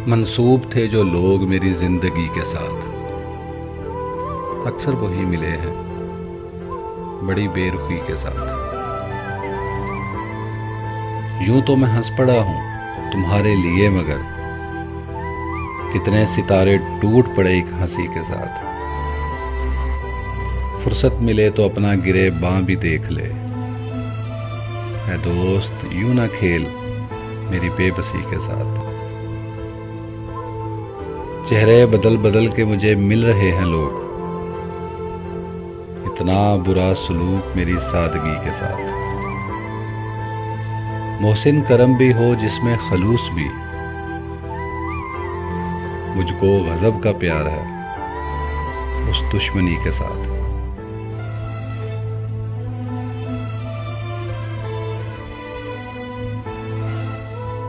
मंसूब थे जो लोग मेरी जिंदगी के साथ, अक्सर वही मिले हैं बड़ी बेरुखी के साथ। यूं तो मैं हंस पड़ा हूं तुम्हारे लिए, मगर कितने सितारे टूट पड़े एक हंसी के साथ। फुर्सत मिले तो अपना गिरे बाँ भी देख ले, ऐ दोस्त यूं ना खेल मेरी बेबसी के साथ। चेहरे बदल बदल के मुझे मिल रहे हैं लोग, इतना बुरा सलूक मेरी सादगी के साथ। मोहसिन करम भी हो जिसमें खलूस भी, मुझको गजब का प्यार है उस दुश्मनी के साथ।